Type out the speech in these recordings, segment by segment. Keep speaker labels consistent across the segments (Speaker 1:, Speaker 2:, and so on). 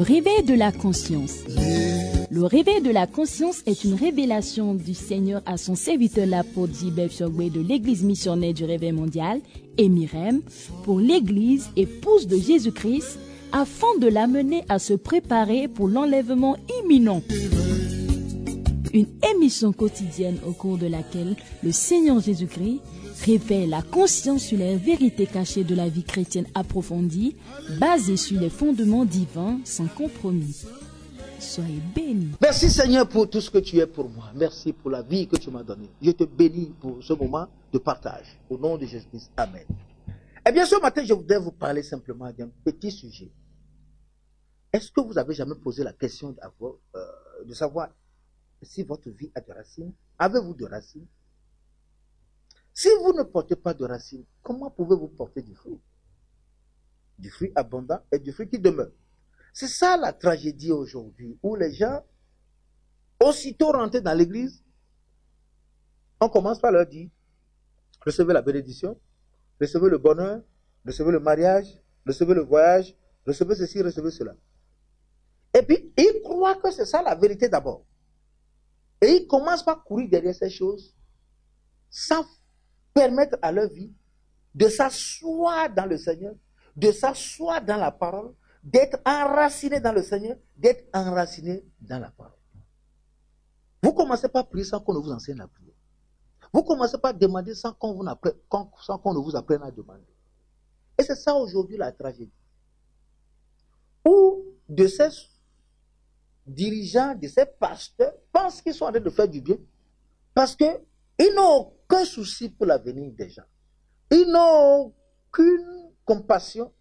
Speaker 1: Le réveil de la conscience. Le réveil de la conscience est une révélation du Seigneur à son serviteur l'apôtre Gilbert Chogbe de l'Église missionnaire du réveil mondial, Emirem, pour l'Église épouse de Jésus-Christ, afin de l'amener à se préparer pour l'enlèvement imminent. Une émission quotidienne au cours de laquelle le Seigneur Jésus-Christ révèle la conscience sur les vérités cachées de la vie chrétienne approfondie, basée sur les fondements divins sans compromis. Soyez bénis.
Speaker 2: Merci Seigneur pour tout ce que tu es pour moi. Merci pour la vie que tu m'as donnée. Je te bénis pour ce moment de partage. Au nom de Jésus-Christ. Amen. Eh bien, ce matin, je voudrais vous parler simplement d'un petit sujet. Est-ce que vous avez jamais posé la question de savoir si votre vie a de racines? Avez-vous de racines? Si vous ne portez pas de racines, comment pouvez-vous porter du fruit? Du fruit abondant et du fruit qui demeure. C'est ça la tragédie aujourd'hui, où les gens, aussitôt rentrés dans l'église, on commence par leur dire, recevez la bénédiction, recevez le bonheur, recevez le mariage, recevez le voyage, recevez ceci, recevez cela. Et puis, ils croient que c'est ça la vérité d'abord. Et ils commencent par courir derrière ces choses, sans permettre à leur vie de s'asseoir dans le Seigneur, de s'asseoir dans la parole, d'être enraciné dans le Seigneur, d'être enraciné dans la parole. Vous commencez par prier sans qu'on ne vous enseigne la prière. Vous commencez par demander sans qu'on ne vous apprenne à demander. Et c'est ça aujourd'hui la tragédie. Où de ces dirigeants, de ces pasteurs pensent qu'ils sont en train de faire du bien parce qu'ils n'ont aucun souci pour l'avenir des gens. Ils n'ont aucune compassion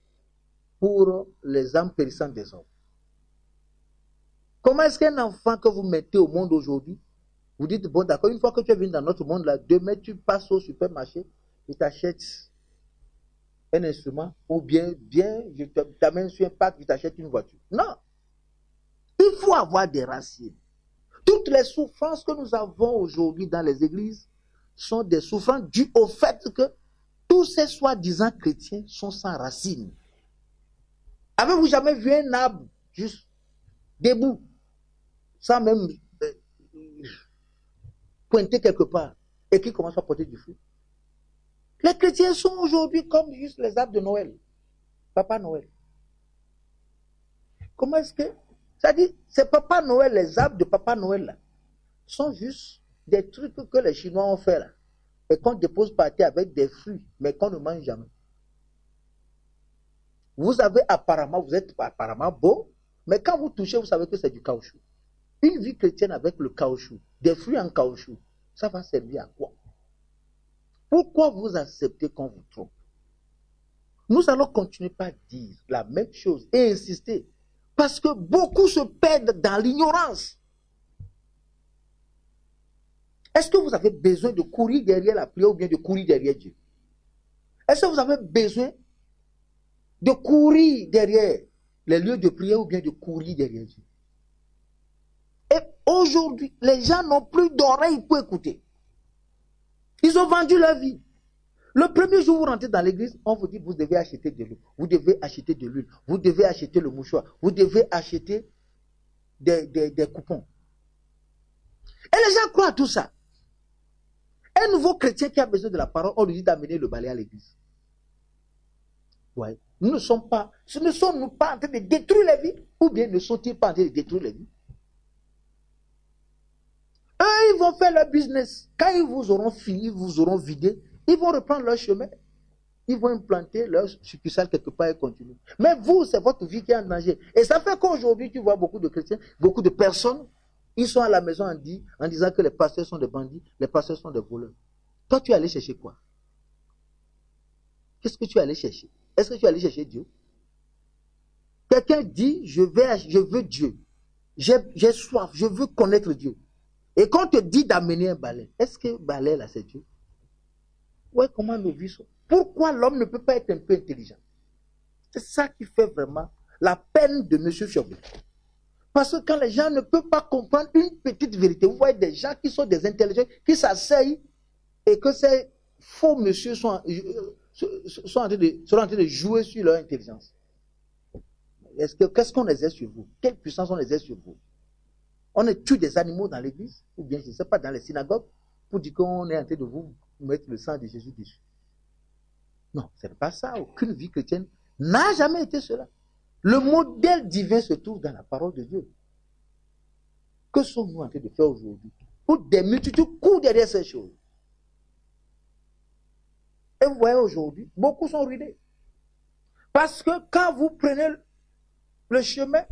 Speaker 2: pour les âmes périssantes des hommes. Comment est-ce qu'un enfant que vous mettez au monde aujourd'hui, vous dites, bon d'accord, une fois que tu es venu dans notre monde là, demain tu passes au supermarché et t'achètes un instrument, ou bien je t'amène sur un parc, je t'achète une voiture. Non. Il faut avoir des racines. Toutes les souffrances que nous avons aujourd'hui dans les églises sont des souffrances dues au fait que tous ces soi-disant chrétiens sont sans racines. Avez-vous jamais vu un arbre juste debout, sans même pointer quelque part, et qui commence à porter du fruit? Les chrétiens sont aujourd'hui comme juste les arbres de Noël. Papa Noël. Comment est-ce que... Ça dit, c'est Papa Noël, les arbres de Papa Noël là, sont juste des trucs que les Chinois ont fait là, et qu'on dépose par terre avec des fruits, mais qu'on ne mange jamais. Vous êtes apparemment beau, mais quand vous touchez, vous savez que c'est du caoutchouc. Une vie chrétienne avec le caoutchouc, des fruits en caoutchouc, ça va servir à quoi? Pourquoi vous acceptez qu'on vous trompe? Nous allons continuer par dire la même chose et insister. Parce que beaucoup se perdent dans l'ignorance. Est-ce que vous avez besoin de courir derrière la prière ou bien de courir derrière Dieu? Est-ce que vous avez besoin de courir derrière les lieux de prière ou bien de courir derrière Dieu? Et aujourd'hui, les gens n'ont plus d'oreilles pour écouter. Ils ont vendu leur vie. Le premier jour où vous rentrez dans l'église, on vous dit vous devez acheter de l'eau, vous devez acheter de l'huile, vous devez acheter le mouchoir, vous devez acheter des coupons. Et les gens croient à tout ça. Un nouveau chrétien qui a besoin de la parole, on lui dit d'amener le balai à l'église. Ouais. Ne sommes-nous pas en train de détruire les vies? Ou bien ne sont-ils pas en train de détruire les vies? Eux, ils vont faire leur business. Quand ils vous auront fini, ils vous auront vidé, ils vont reprendre leur chemin. Ils vont implanter leur succursale quelque part et continuer. Mais vous, c'est votre vie qui est en danger. Et ça fait qu'aujourd'hui, tu vois beaucoup de chrétiens, beaucoup de personnes, ils sont à la maison en disant que les pasteurs sont des bandits, les pasteurs sont des voleurs. Toi, tu es allé chercher quoi? Qu'est-ce que tu es allé chercher? Est-ce que tu es allé chercher Dieu? Quelqu'un dit, je veux Dieu. J'ai soif, je veux connaître Dieu. Et quand on te dit d'amener un balai, est-ce que balai là, c'est Dieu? Ouais, comment nos vies sont? Pourquoi l'homme ne peut pas être un peu intelligent? C'est ça qui fait vraiment la peine de M. Chogbe. Parce que quand les gens ne peuvent pas comprendre une petite vérité, vous voyez des gens qui sont des intelligents, qui s'asseyent et que ces faux messieurs sont en train de jouer sur leur intelligence. Qu'est-ce qu'on exerce sur vous? Quelle puissance on exerce sur vous? On tue des animaux dans l'église, ou bien, je ne sais pas, dans les synagogues, pour dire qu'on est en train de vous mettre le sang de Jésus dessus. Non, ce n'est pas ça. Aucune vie chrétienne n'a jamais été cela. Le modèle divin se trouve dans la parole de Dieu. Que sommes-nous en train de faire aujourd'hui? Pour des multitudes courent derrière ces choses. Et vous voyez aujourd'hui, beaucoup sont ruinés. Parce que quand vous prenez le chemin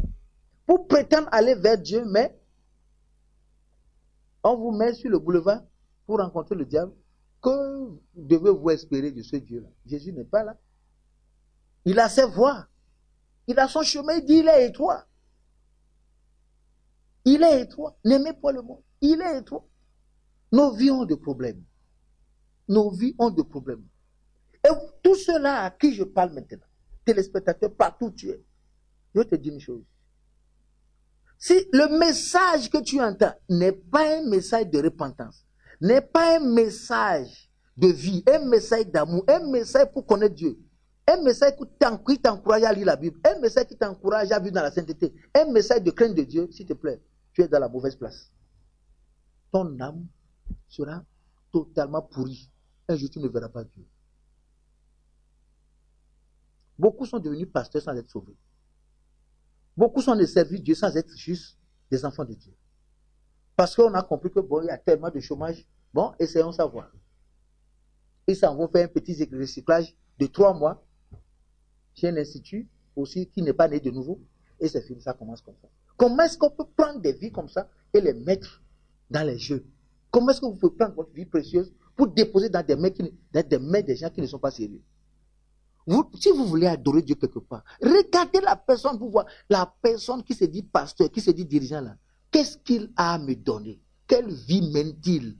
Speaker 2: pour prétendre aller vers Dieu, mais on vous met sur le boulevard pour rencontrer le diable, que devez-vous espérer de ce Dieu-là? Jésus n'est pas là. Il a ses voies. Il a son chemin. Il dit, il est étroit. Il est étroit. N'aimez pas le monde. Il est étroit. Nos vies ont des problèmes. Nos vies ont des problèmes. Et tout cela à qui je parle maintenant, téléspectateurs, partout où tu es, je vais te dire une chose. Si le message que tu entends n'est pas un message de repentance, n'est pas un message de vie, un message d'amour, un message pour connaître Dieu, un message qui t'encourage à lire la Bible, un message qui t'encourage à vivre dans la sainteté, un message de crainte de Dieu, s'il te plaît, tu es dans la mauvaise place. Ton âme sera totalement pourrie. Un jour, tu ne verras pas Dieu. Beaucoup sont devenus pasteurs sans être sauvés. Beaucoup sont des services de Dieu sans être juste des enfants de Dieu. Parce qu'on a compris que bon, il y a tellement de chômage. Bon, essayons de savoir. Ils s'en vont faire un petit recyclage de 3 mois chez un institut aussi qui n'est pas né de nouveau. Et c'est fini, ça commence comme ça. Comment est-ce qu'on peut prendre des vies comme ça et les mettre dans les jeux? Comment est-ce que vous pouvez prendre votre vie précieuse pour déposer dans des mains des gens qui ne sont pas sérieux? Si vous voulez adorer Dieu quelque part, regardez la personne pour voir la personne qui se dit pasteur, qui se dit dirigeant là. Qu'est-ce qu'il a à me donner? Quelle vie mène-t-il?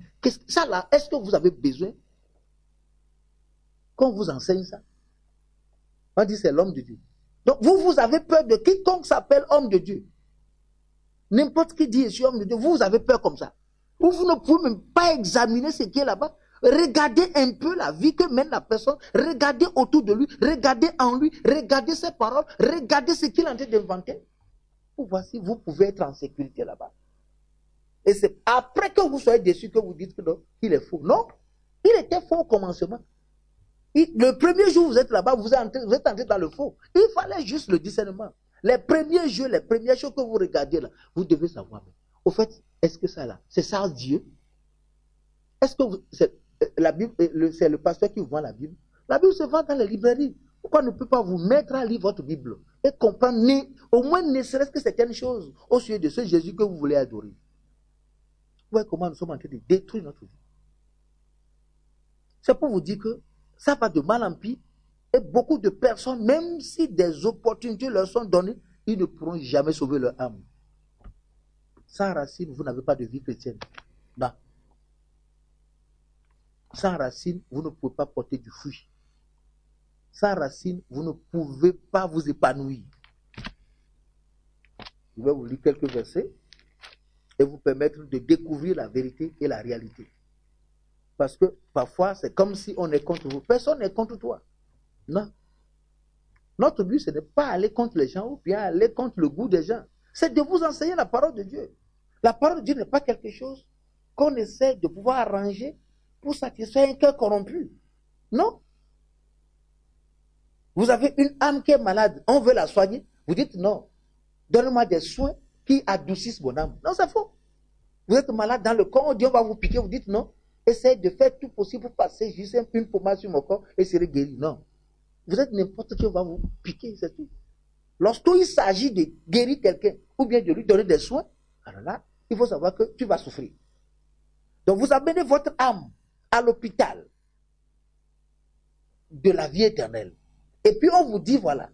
Speaker 2: Ça là, est-ce que vous avez besoin qu'on vous enseigne ça? On dit c'est l'homme de Dieu. Donc vous avez peur de quiconque s'appelle homme de Dieu. N'importe qui dit je suis homme de Dieu, vous avez peur comme ça. Vous ne pouvez même pas examiner ce qui est là-bas. Regardez un peu la vie que mène la personne, regardez autour de lui, regardez en lui, regardez ses paroles, regardez ce qu'il est en train d'inventer. Pour voir si vous pouvez être en sécurité là-bas. Et c'est après que vous soyez déçu que vous dites que non, il est faux. Non, il était faux au commencement. Le premier jour où vous êtes là-bas, vous êtes entré dans le faux. Il fallait juste le discernement. Les premiers jeux, les premières choses que vous regardez là, vous devez savoir. Au fait, est-ce que ça là, c'est ça Dieu? Est-ce que la Bible, c'est le pasteur qui vous vend la Bible? La Bible se vend dans les librairies. Pourquoi ne peut pas vous mettre à lire votre Bible et comprendre au moins ne serait-ce que certaines choses au sujet de ce Jésus que vous voulez adorer? Vous voyez comment nous sommes en train de détruire notre vie. C'est pour vous dire que ça va de mal en pis et beaucoup de personnes, même si des opportunités leur sont données, ils ne pourront jamais sauver leur âme. Sans racine, vous n'avez pas de vie chrétienne. Non. Sans racine, vous ne pouvez pas porter du fruit. Sans racine, vous ne pouvez pas vous épanouir. Je vais vous lire quelques versets et vous permettre de découvrir la vérité et la réalité. Parce que parfois, c'est comme si on est contre vous. Personne n'est contre toi. Non. Notre but, ce n'est pas aller contre les gens ou bien aller contre le goût des gens. C'est de vous enseigner la parole de Dieu. La parole de Dieu n'est pas quelque chose qu'on essaie de pouvoir arranger pour satisfaire un cœur corrompu. Non. Vous avez une âme qui est malade, on veut la soigner. Vous dites non. Donnez-moi des soins qui adoucissent mon âme. Non, c'est faux. Vous êtes malade dans le corps, on dit on va vous piquer. Vous dites non. Essayez de faire tout possible pour passer juste une pommade sur mon corps et serez guéri. Non. Vous êtes n'importe qui, on va vous piquer, c'est tout. Lorsqu'il s'agit de guérir quelqu'un ou bien de lui donner des soins, alors là, il faut savoir que tu vas souffrir. Donc vous amenez votre âme à l'hôpital de la vie éternelle. Et puis on vous dit voilà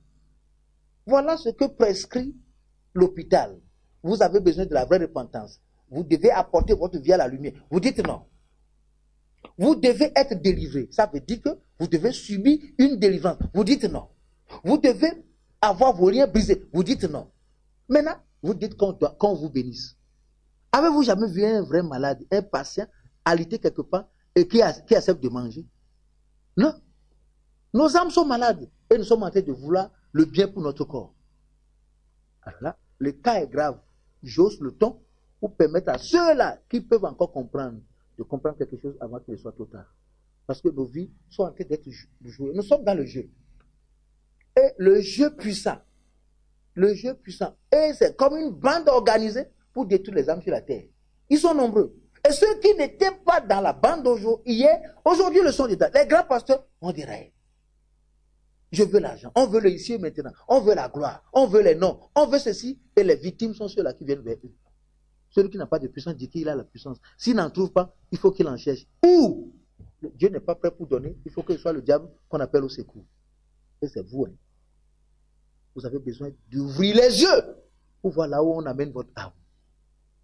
Speaker 2: ce que prescrit l'hôpital. Vous avez besoin de la vraie repentance. Vous devez apporter votre vie à la lumière. Vous dites non. Vous devez être délivré. Ça veut dire que vous devez subir une délivrance. Vous dites non. Vous devez avoir vos liens brisés. Vous dites non. Maintenant, vous dites qu'on vous bénisse. Avez-vous jamais vu un vrai malade, un patient, alité quelque part et qui accepte de manger? Non. Nos âmes sont malades et nous sommes en train de vouloir le bien pour notre corps. Alors là, le cas est grave. J'ose le ton pour permettre à ceux-là qui peuvent encore comprendre, de comprendre quelque chose avant qu'il ne soit trop tard. Parce que nos vies sont en train d'être jouées. Nous sommes dans le jeu. Et le jeu puissant. Le jeu puissant. Et c'est comme une bande organisée pour détruire les âmes sur la terre. Ils sont nombreux. Et ceux qui n'étaient pas dans la bande hier, aujourd'hui le sont dedans. Les grands pasteurs, on dirait. Je veux l'argent, on veut le ici et maintenant, on veut la gloire, on veut les noms, on veut ceci, et les victimes sont ceux-là qui viennent vers eux. Celui qui n'a pas de puissance dit qu'il a la puissance. S'il n'en trouve pas, il faut qu'il en cherche. Ou Dieu n'est pas prêt pour donner, il faut que ce soit le diable qu'on appelle au secours. Et c'est vous. Hein. Vous avez besoin d'ouvrir les yeux pour voir là où on amène votre âme.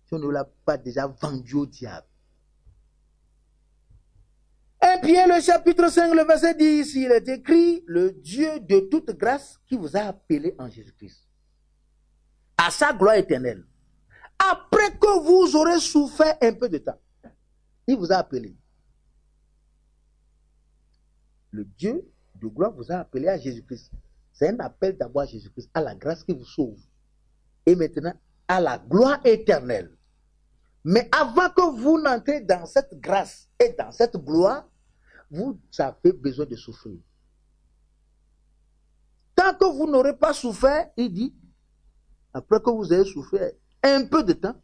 Speaker 2: Si on ne l'a pas déjà vendu au diable. 1 Pierre, le chapitre 5, le verset 10, il est écrit, le Dieu de toute grâce qui vous a appelé en Jésus-Christ, à sa gloire éternelle, après que vous aurez souffert un peu de temps, il vous a appelé. Le Dieu de gloire vous a appelé à Jésus-Christ. C'est un appel d'abord à Jésus-Christ, à la grâce qui vous sauve. Et maintenant, à la gloire éternelle. Mais avant que vous n'entrez dans cette grâce et dans cette gloire, vous avez besoin de souffrir. Tant que vous n'aurez pas souffert, il dit, après que vous ayez souffert un peu de temps,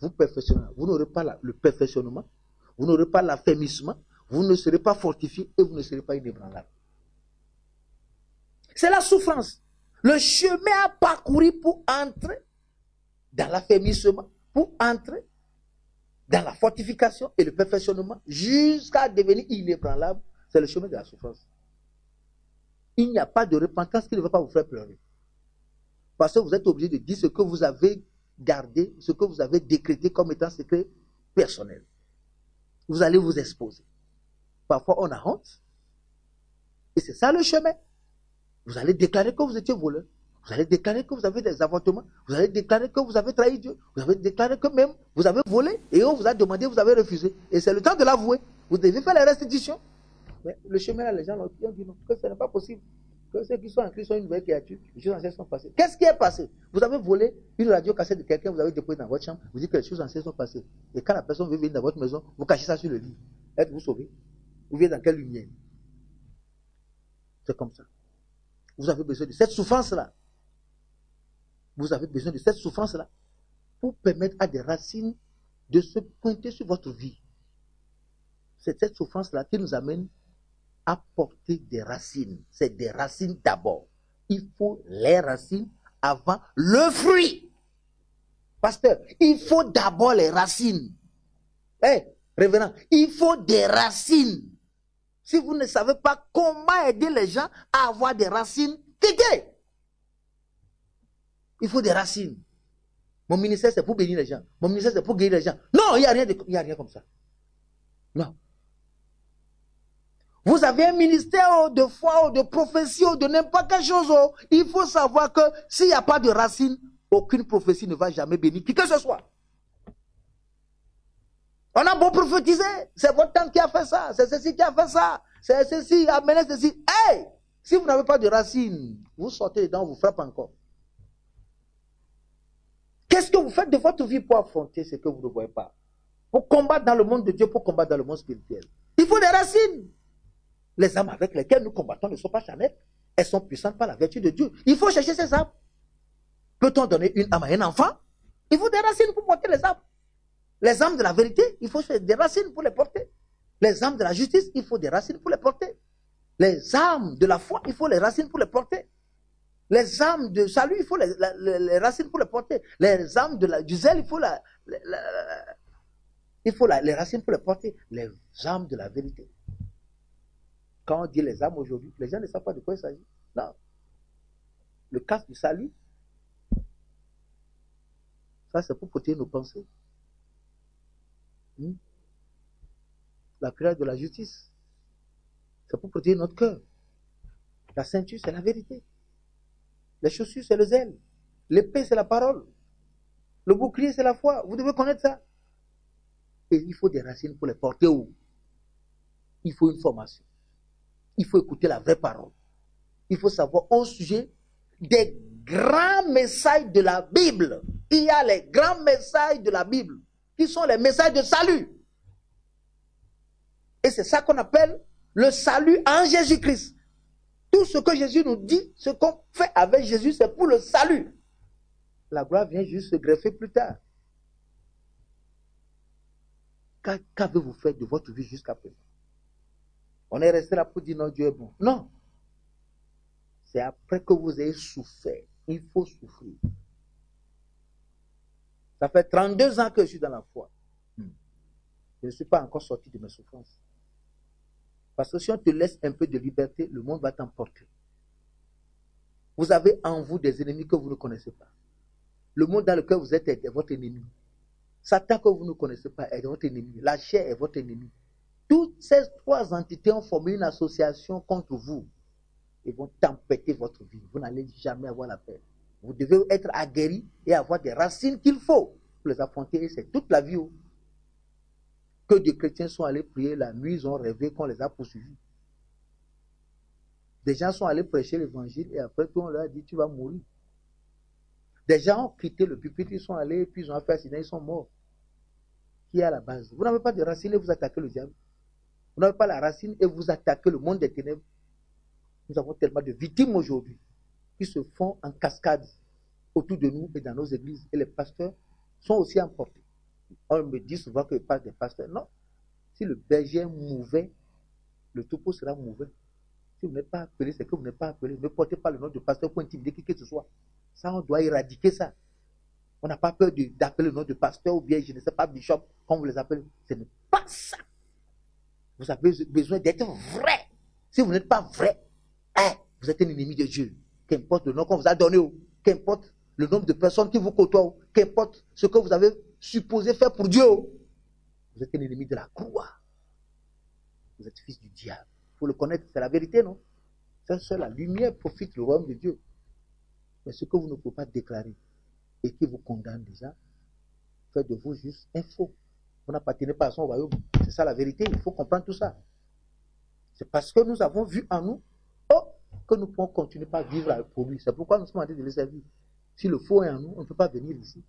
Speaker 2: vous perfectionnez. Vous n'aurez pas le perfectionnement, vous n'aurez pas l'affermissement, vous ne serez pas fortifié et vous ne serez pas inébranlable. C'est la souffrance. Le chemin à parcourir pour entrer dans l'affermissement, pour entrer dans la fortification et le perfectionnement, jusqu'à devenir inébranlable, c'est le chemin de la souffrance. Il n'y a pas de repentance qui ne va pas vous faire pleurer. Parce que vous êtes obligé de dire ce que vous avez gardé, ce que vous avez décrété comme étant secret personnel. Vous allez vous exposer. Parfois, on a honte. Et c'est ça le chemin. Vous allez déclarer que vous étiez voleur. Vous allez déclarer que vous avez des avortements. Vous allez déclarer que vous avez trahi Dieu. Vous allez déclarer que même vous avez volé. Et on vous a demandé, vous avez refusé. Et c'est le temps de l'avouer. Vous devez faire les restitutions. Mais le chemin là, les gens ont dit non, que ce n'est pas possible. Que ceux qui sont en Christ sont une nouvelle créature. Les choses anciennes sont passées. Qu'est-ce qui est passé? Vous avez volé une radio cassette de quelqu'un, vous avez déposé dans votre chambre. Vous dites que les choses anciennes sont passées. Et quand la personne veut venir dans votre maison, vous cachez ça sur le lit. Êtes-vous sauvé? Vous venez dans quelle lumière? C'est comme ça. Vous avez besoin de cette souffrance-là. Vous avez besoin de cette souffrance-là pour permettre à des racines de se pointer sur votre vie. C'est cette souffrance-là qui nous amène à porter des racines. C'est des racines d'abord. Il faut les racines avant le fruit. Pasteur, il faut d'abord les racines. Révérend, il faut des racines. Si vous ne savez pas comment aider les gens à avoir des racines, quittez. Il faut des racines. Mon ministère, c'est pour bénir les gens. Mon ministère, c'est pour guérir les gens. Non, il n'y a rien comme ça. Non. Vous avez un ministère de foi ou de prophétie ou de n'importe quelle chose. Il faut savoir que s'il n'y a pas de racines, aucune prophétie ne va jamais bénir qui que ce soit. On a beau prophétiser, c'est votre tante qui a fait ça, c'est ceci qui a fait ça, c'est ceci, amenez ceci. Hey! Si vous n'avez pas de racines, vous sortez dedans, on vous frappe encore. Qu'est-ce que vous faites de votre vie pour affronter ce que vous ne voyez pas? Pour combattre dans le monde de Dieu, pour combattre dans le monde spirituel. Il faut des racines. Les âmes avec lesquelles nous combattons ne sont pas charnelles. Elles sont puissantes par la vertu de Dieu. Il faut chercher ces âmes. Peut-on donner une âme à un enfant? Il faut des racines pour porter les âmes. Les âmes de la vérité, il faut des racines pour les porter. Les âmes de la justice, il faut des racines pour les porter. Les âmes de la foi, il faut les racines pour les porter. Les âmes de salut, il faut les racines pour les porter. Les âmes du zèle, il faut les racines pour les porter. Les âmes de la vérité. Quand on dit les âmes aujourd'hui, les gens ne savent pas de quoi il s'agit. Non. Le casque du salut, ça c'est pour protéger nos pensées. La cuirasse de la justice, c'est pour protéger notre cœur. La ceinture, c'est la vérité. Les chaussures, c'est le zèle. L'épée, c'est la parole. Le bouclier, c'est la foi. Vous devez connaître ça. Et il faut des racines pour les porter où? Il faut une formation. Il faut écouter la vraie parole. Il faut savoir au sujet des grands messages de la Bible. Il y a les grands messages de la Bible, qui sont les messages de salut. Et c'est ça qu'on appelle le salut en Jésus-Christ. Tout ce que Jésus nous dit, ce qu'on fait avec Jésus, c'est pour le salut. La gloire vient juste se greffer plus tard. Qu'avez-vous fait de votre vie jusqu'à présent? On est resté là pour dire non, Dieu est bon. Non. C'est après que vous ayez souffert. Il faut souffrir. Ça fait 32 ans que je suis dans la foi. Je ne suis pas encore sorti de mes souffrances. Parce que si on te laisse un peu de liberté, le monde va t'emporter. Vous avez en vous des ennemis que vous ne connaissez pas. Le monde dans lequel vous êtes est votre ennemi. Satan que vous ne connaissez pas est votre ennemi. La chair est votre ennemi. Toutes ces trois entités ont formé une association contre vous. Ils vont tempêter votre vie. Vous n'allez jamais avoir la paix. Vous devez être aguerri et avoir des racines qu'il faut pour les affronter. Et c'est toute la vie. Que des chrétiens sont allés prier la nuit, ils ont rêvé qu'on les a poursuivis. Des gens sont allés prêcher l'évangile et après tout on leur a dit tu vas mourir. Des gens ont quitté le pupitre, ils sont allés et puis ils ont fait accident, ils sont morts. Qui est à la base? Vous n'avez pas de racine et vous attaquez le diable. Vous n'avez pas la racine et vous attaquez le monde des ténèbres. Nous avons tellement de victimes aujourd'hui qui se font en cascade autour de nous et dans nos églises. Et les pasteurs sont aussi emportés. On me dit souvent que je parle des pasteurs. Non. Si le berger est mauvais, le troupeau sera mauvais. Si vous n'êtes pas appelé, c'est que vous n'êtes pas appelé. Ne portez pas le nom de pasteur pour intimider qui que ce soit. Ça, on doit éradiquer ça. On n'a pas peur d'appeler le nom de pasteur ou bien, je ne sais pas, bishop, comme vous les appelez. Ce n'est pas ça. Vous avez besoin d'être vrai. Si vous n'êtes pas vrai, vous êtes un ennemi de Dieu. Qu'importe le nom qu'on vous a donné, qu'importe le nombre de personnes qui vous côtoient, qu'importe ce que vous avez supposé faire pour Dieu, vous êtes un ennemi de la croix. Vous êtes fils du diable. Il faut le connaître, c'est la vérité, non? C'est la lumière profite le royaume de Dieu. Mais ce que vous ne pouvez pas déclarer et qui vous condamne déjà, fait de vous juste un faux. Vous n'appartenez pas à son royaume. C'est ça la vérité, il faut comprendre tout ça. C'est parce que nous avons vu en nous que nous pouvons continuer à vivre pour lui. C'est pourquoi nous sommes en train de le servir. Si le faux est en nous, on ne peut pas venir ici.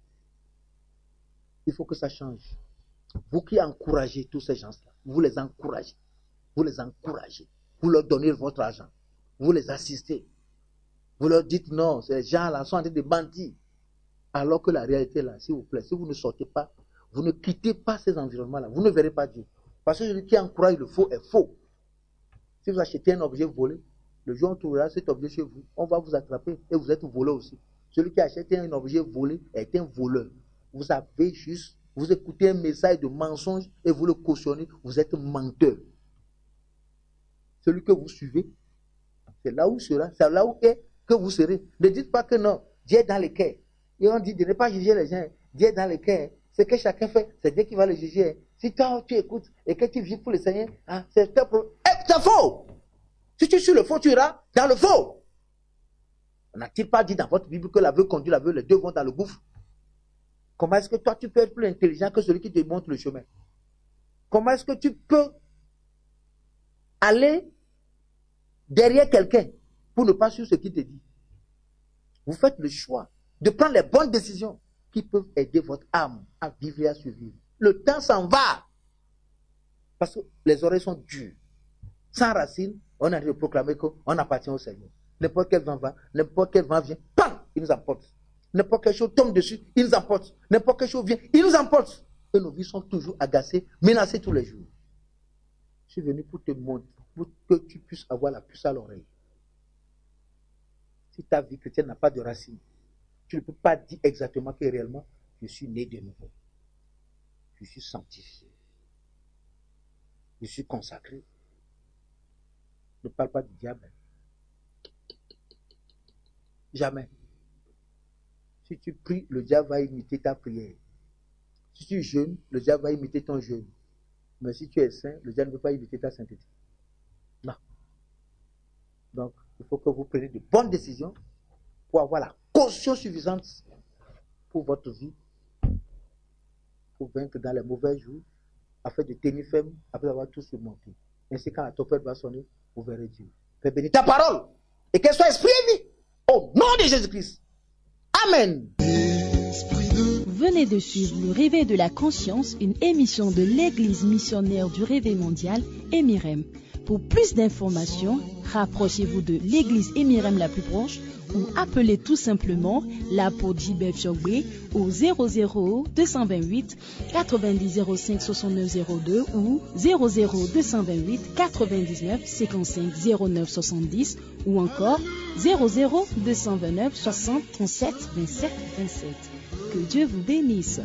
Speaker 2: Il faut que ça change. Vous qui encouragez tous ces gens-là, vous les encouragez. Vous les encouragez. Vous leur donnez votre argent. Vous les assistez. Vous leur dites non, ces gens-là sont en train de mentir. Alors que la réalité est là, s'il vous plaît, si vous ne sortez pas, vous ne quittez pas ces environnements-là, vous ne verrez pas Dieu. Parce que celui qui encourage le faux est faux. Si vous achetez un objet volé, le jour où on trouvera cet objet chez vous, on va vous attraper et vous êtes voleur aussi. Celui qui achète un objet volé est un voleur. Vous avez juste, vous écoutez un message de mensonge et vous le cautionnez, vous êtes menteur. Celui que vous suivez, c'est là où sera, c'est là où est que vous serez. Ne dites pas que non, Dieu est dans les cœurs. Et on dit de ne pas juger les gens. Dieu est dans les cœurs. Ce que chacun fait, c'est Dieu qui va le juger. Si toi tu écoutes et que tu vis pour le Seigneur, c'est faux. Si tu suis le faux, tu iras dans le faux. On n'a-t-il pas dit dans votre Bible que l'aveugle conduit l'aveugle, les deux vont dans le gouffre? Comment est-ce que toi tu peux être plus intelligent que celui qui te montre le chemin? Comment est-ce que tu peux aller derrière quelqu'un pour ne pas suivre ce qu'il te dit? Vous faites le choix de prendre les bonnes décisions qui peuvent aider votre âme à vivre et à survivre. Le temps s'en va. Parce que les oreilles sont dures. Sans racine, on a de proclamer qu'on appartient au Seigneur. N'importe quel vent va, n'importe quel vent vient, bam, il nous emporte. N'importe quelle chose tombe dessus, il nous emporte. N'importe quelle chose vient, il nous emporte. Et nos vies sont toujours agacées, menacées tous les jours. Je suis venu pour te montrer, pour que tu puisses avoir la puce à l'oreille. Si ta vie chrétienne n'a pas de racine, tu ne peux pas dire exactement que réellement, je suis né de nouveau. Je suis sanctifié. Je suis consacré. Ne parle pas du diable. Jamais. Si tu pries, le diable va imiter ta prière. Si tu jeûnes, le diable va imiter ton jeûne. Mais si tu es saint, le diable ne peut pas imiter ta sainteté. Non. Donc, il faut que vous preniez de bonnes décisions pour avoir la caution suffisante pour votre vie, pour vaincre dans les mauvais jours, afin de tenir ferme après avoir tout surmonté. Ainsi, quand la trompette va sonner, vous verrez Dieu. Fais bénir ta parole et qu'elle soit esprit et vie. Au nom de Jésus-Christ. Amen.
Speaker 1: Vous venez de suivre le Réveil de la conscience, une émission de l'Église missionnaire du Réveil mondial, Emirem. Pour plus d'informations, rapprochez-vous de l'église Emirem la plus proche ou appelez tout simplement l'apôtre J.B. Fiogbe au 00 228 90 05 69 02 ou 00 228 99 55 09 70 ou encore 00 229 60 37 27 27. Que Dieu vous bénisse.